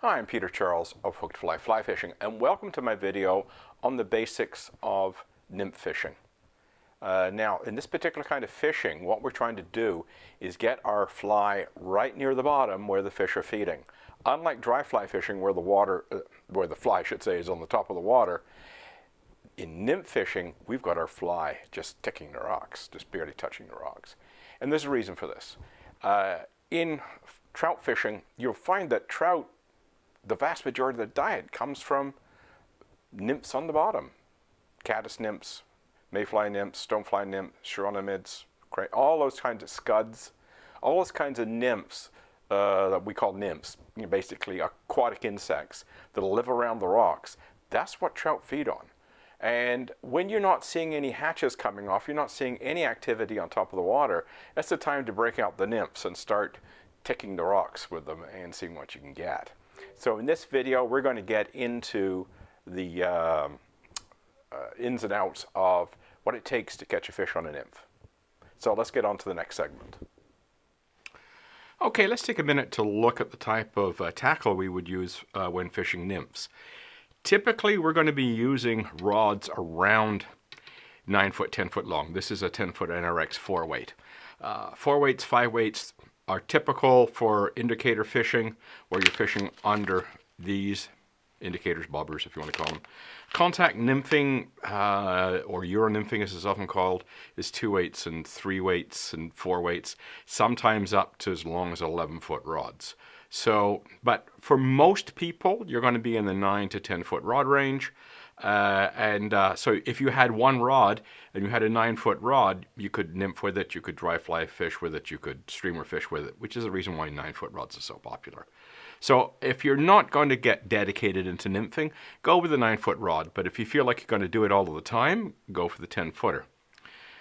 Hi, I'm Peter Charles of Hooked Fly Fly Fishing, and welcome to my video on the basics of nymph fishing. Now, in this particular kind of fishing, what we're trying to do is get our fly right near the bottom where the fish are feeding. Unlike dry fly fishing, where the fly, I should say, is on the top of the water, in nymph fishing, we've got our fly just ticking the rocks, just barely touching the rocks. And there's a reason for this. In trout fishing, you'll find that trout, the vast majority of the diet comes from nymphs on the bottom. Caddis nymphs, mayfly nymphs, stonefly nymphs, chironomids, all those kinds of scuds, all those kinds of nymphs that we call nymphs, basically aquatic insects that live around the rocks. That's what trout feed on. And when you're not seeing any hatches coming off, you're not seeing any activity on top of the water, that's the time to break out the nymphs and start ticking the rocks with them and seeing what you can get. So in this video, we're going to get into the ins and outs of what it takes to catch a fish on a nymph. So let's get on to the next segment. Okay, let's take a minute to look at the type of tackle we would use when fishing nymphs. Typically, we're going to be using rods around 9 foot, 10 foot long. This is a 10 foot NRX 4-weight. 4-weights, 5-weights are typical for indicator fishing, where you're fishing under these indicators, bobbers if you want to call them. Contact nymphing, or Euro nymphing as it's often called, is 2-weights and 3-weights and 4-weights, sometimes up to as long as 11-foot rods. So, but for most people, you're going to be in the 9 to 10 foot rod range. So if you had one rod and you had a 9-foot rod, you could nymph with it, you could dry fly fish with it, you could streamer fish with it, which is the reason why 9-foot rods are so popular. So if you're not going to get dedicated into nymphing, go with a 9-foot rod. But if you feel like you're going to do it all of the time, go for the 10-footer.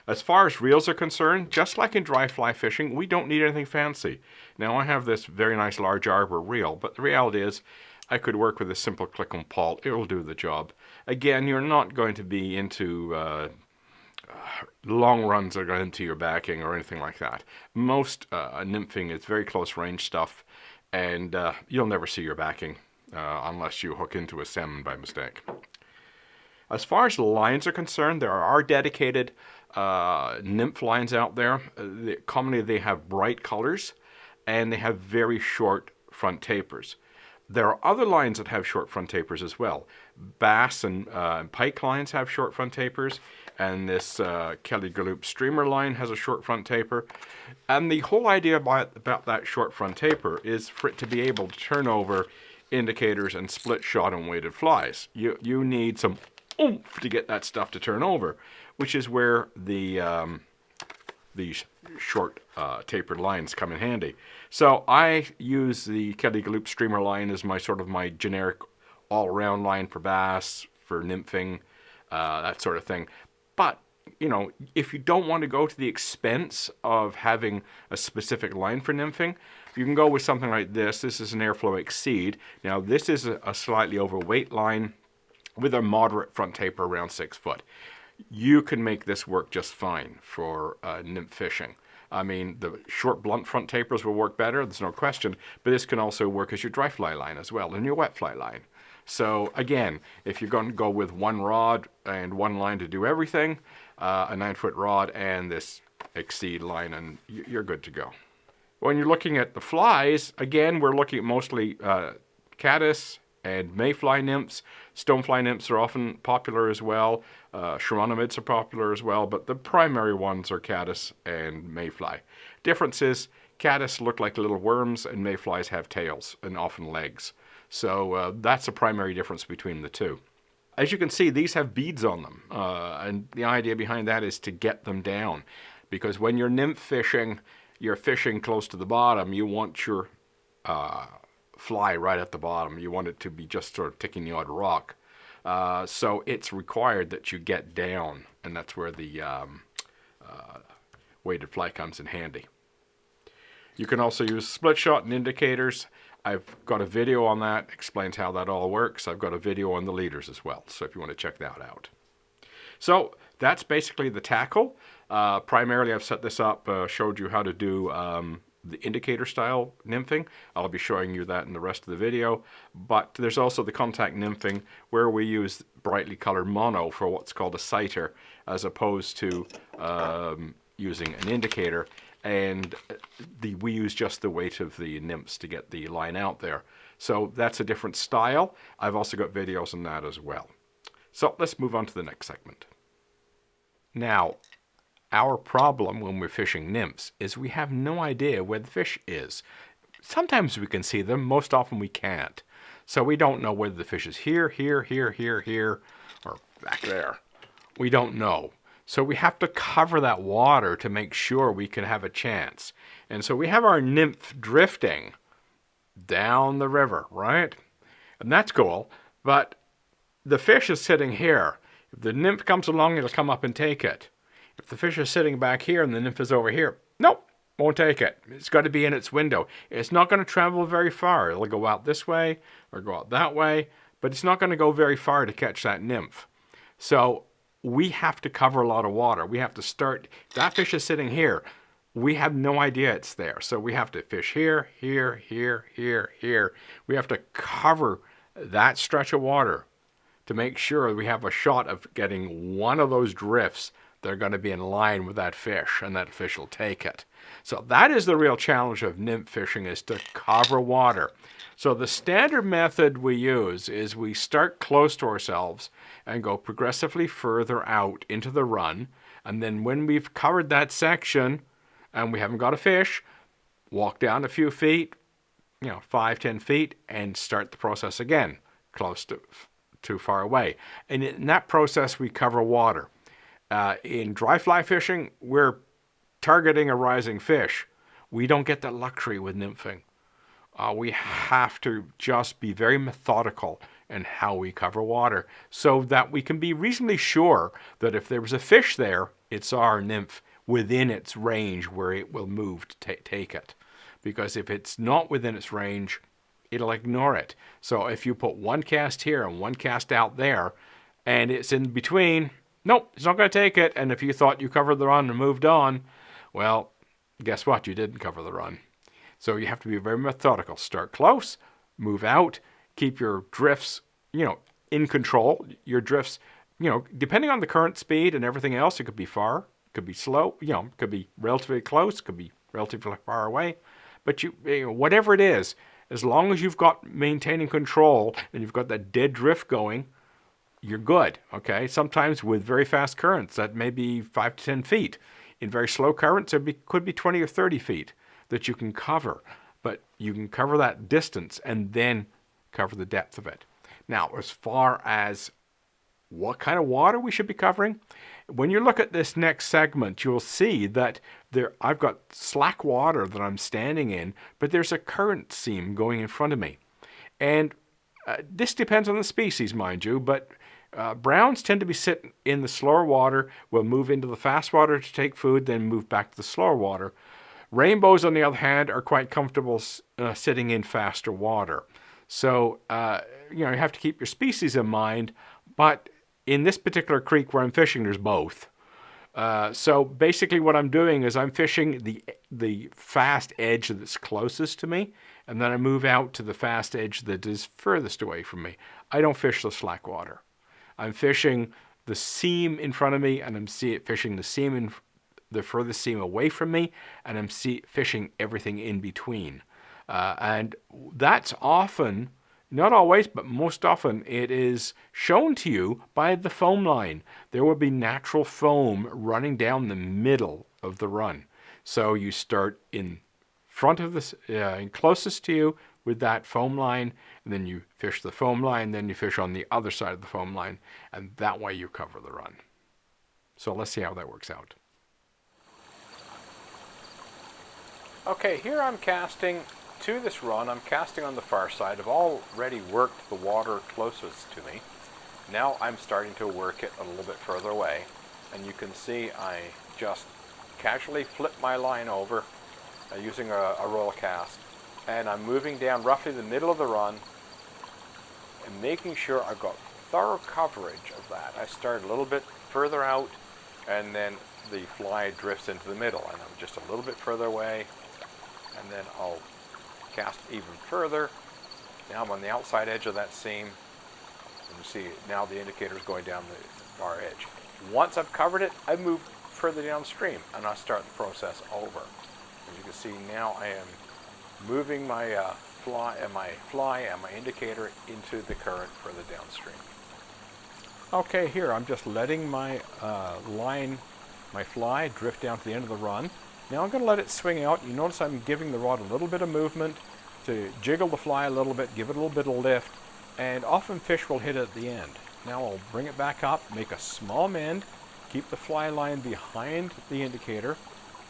As far as reels are concerned, just like in dry fly fishing, we don't need anything fancy. Now I have this very nice large arbor reel, but the reality is I could work with a simple click and pull. It will do the job. Again, you're not going to be into long runs that go into your backing or anything like that. Most nymphing is very close range stuff, and you'll never see your backing unless you hook into a salmon by mistake. As far as lines are concerned, there are dedicated nymph lines out there. Commonly they have bright colors and they have very short front tapers. There are other lines that have short front tapers as well. Bass and pike lines have short front tapers, and this Kelly Galoop streamer line has a short front taper. And the whole idea about that short front taper is for it to be able to turn over indicators and split shot and weighted flies. You need some oomph to get that stuff to turn over, which is where these short tapered lines come in handy. So I use the Kelly Galoop streamer line as my generic all-around line for bass, for nymphing, that sort of thing. But if you don't want to go to the expense of having a specific line for nymphing, you can go with something like this. This is an Airflow Exceed. Now this is a slightly overweight line with a moderate front taper around 6 foot. You can make this work just fine for nymph fishing. I mean, the short blunt front tapers will work better, there's no question, but this can also work as your dry fly line as well and your wet fly line. So again, if you're going to go with one rod and one line to do everything, a 9-foot rod and this Exceed line, and you're good to go. When you're looking at the flies, again, we're looking at mostly caddis and mayfly nymphs. Stonefly nymphs are often popular as well. Chironomids are popular as well, but the primary ones are caddis and mayfly. Difference is caddis look like little worms and mayflies have tails and often legs. So that's the primary difference between the two. As you can see, these have beads on them, and the idea behind that is to get them down, because when you're nymph fishing, you're fishing close to the bottom. You want your fly right at the bottom. You want it to be just sort of ticking the odd rock. So it's required that you get down, and that's where the weighted fly comes in handy. You can also use split shot and indicators. I've got a video on that, explains how that all works. I've got a video on the leaders as well, so if you want to check that out. So that's basically the tackle. Primarily I've set this up, showed you how to do the indicator style nymphing. I'll be showing you that in the rest of the video. But there's also the contact nymphing, where we use brightly colored mono for what's called a sighter, as opposed to using an indicator. And we use just the weight of the nymphs to get the line out there. So that's a different style. I've also got videos on that as well. So let's move on to the next segment. Now, our problem when we're fishing nymphs is we have no idea where the fish is. Sometimes we can see them, most often we can't. So we don't know whether the fish is here, here, here, here, here, or back there. We don't know. So we have to cover that water to make sure we can have a chance. And so we have our nymph drifting down the river, right? And that's cool, but the fish is sitting here. If the nymph comes along, it'll come up and take it. If the fish is sitting back here and the nymph is over here, nope, won't take it. It's got to be in its window. It's not going to travel very far. It'll go out this way or go out that way, but it's not going to go very far to catch that nymph. So we have to cover a lot of water. We have to start, that fish is sitting here. We have no idea it's there. So we have to fish here, here, here, here, here. We have to cover that stretch of water to make sure we have a shot of getting one of those drifts that are going to be in line with that fish, and that fish will take it. So that is the real challenge of nymph fishing, is to cover water. So the standard method we use is we start close to ourselves and go progressively further out into the run. And then when we've covered that section and we haven't got a fish, walk down a few feet, 5, 10 feet, and start the process again, close to too far away. And in that process, we cover water. In dry fly fishing, we're targeting a rising fish. We don't get that luxury with nymphing. We have to just be very methodical in how we cover water so that we can be reasonably sure that if there was a fish there, it's our nymph within its range where it will move to take it. Because if it's not within its range, it'll ignore it. So if you put one cast here and one cast out there, and it's in between, nope, it's not going to take it. And if you thought you covered the run and moved on, well, guess what? You didn't cover the run. So you have to be very methodical. Start close, move out, keep your drifts, in control. Your drifts, depending on the current speed and everything else, it could be far, it could be slow, it could be relatively close, it could be relatively far away. But whatever it is, as long as you've got maintaining control and you've got that dead drift going, you're good, okay? Sometimes with very fast currents, that may be 5 to 10 feet. In very slow currents, it could be 20 or 30 feet that you can cover. But you can cover that distance and then cover the depth of it. Now, as far as what kind of water we should be covering, when you look at this next segment, you'll see that I've got slack water that I'm standing in, but there's a current seam going in front of me. And this depends on the species, mind you, but browns tend to be sitting in the slower water, will move into the fast water to take food, then move back to the slower water. Rainbows, on the other hand, are quite comfortable sitting in faster water. So, you have to keep your species in mind, but in this particular creek where I'm fishing, there's both. So basically what I'm doing is I'm fishing the fast edge that's closest to me, and then I move out to the fast edge that is furthest away from me. I don't fish the slack water. I'm fishing the seam in front of me, and I'm fishing the seam the furthest seam away from me, and I'm fishing everything in between. And that's often, not always, but most often, it is shown to you by the foam line. There will be natural foam running down the middle of the run. So you start in front of this, closest to you with that foam line, and then you fish the foam line, then you fish on the other side of the foam line, and that way you cover the run. So let's see how that works out. Okay, here I'm casting to this run. I'm casting on the far side. I've already worked the water closest to me. Now I'm starting to work it a little bit further away. And you can see I just casually flip my line over using a roll cast. And I'm moving down roughly the middle of the run and making sure I've got thorough coverage of that. I start a little bit further out, and then the fly drifts into the middle, and I'm just a little bit further away. and then I'll cast even further. Now I'm on the outside edge of that seam. And you see now the indicator is going down the far edge. Once I've covered it, I move further downstream and I start the process over. As you can see now I am moving my fly and my indicator into the current further downstream. Okay, here I'm just letting my my fly drift down to the end of the run. Now I'm going to let it swing out. You notice I'm giving the rod a little bit of movement to jiggle the fly a little bit, give it a little bit of lift, and often fish will hit it at the end. Now I'll bring it back up, make a small mend, keep the fly line behind the indicator.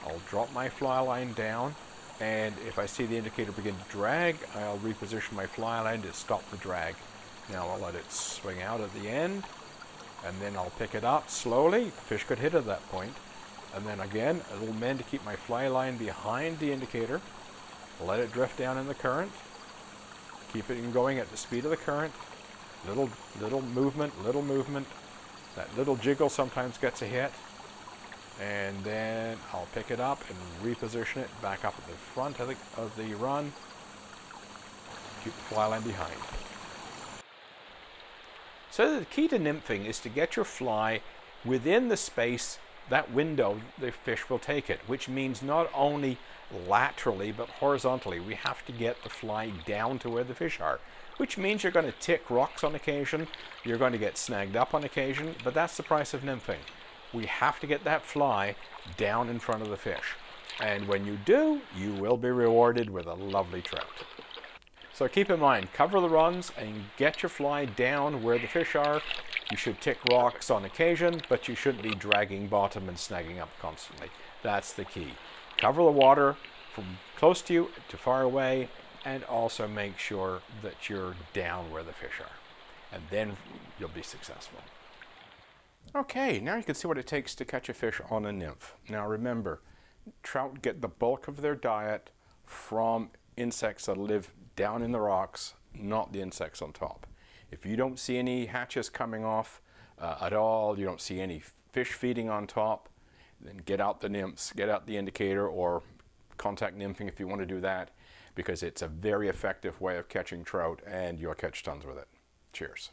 I'll drop my fly line down, and if I see the indicator begin to drag, I'll reposition my fly line to stop the drag. Now I'll let it swing out at the end, and then I'll pick it up slowly. The fish could hit at that point. And then again, a little mend to keep my fly line behind the indicator. Let it drift down in the current. Keep it going at the speed of the current. Little movement. That little jiggle sometimes gets a hit. And then I'll pick it up and reposition it back up at the front of the run. Keep the fly line behind. So the key to nymphing is to get your fly within the space, that window the fish will take it, which means not only laterally but horizontally. We have to get the fly down to where the fish are, which means you're going to tick rocks on occasion, you're going to get snagged up on occasion, but that's the price of nymphing. We have to get that fly down in front of the fish. And when you do, you will be rewarded with a lovely trout. So keep in mind, cover the runs and get your fly down where the fish are. You should tick rocks on occasion, but you shouldn't be dragging bottom and snagging up constantly. That's the key. Cover the water from close to you to far away, and also make sure that you're down where the fish are. And then you'll be successful. Okay, now you can see what it takes to catch a fish on a nymph. Now remember, trout get the bulk of their diet from insects that live down in the rocks, not the insects on top. If you don't see any hatches coming off at all, you don't see any fish feeding on top, then get out the nymphs, get out the indicator, or contact nymphing if you want to do that, because it's a very effective way of catching trout and you'll catch tons with it. Cheers.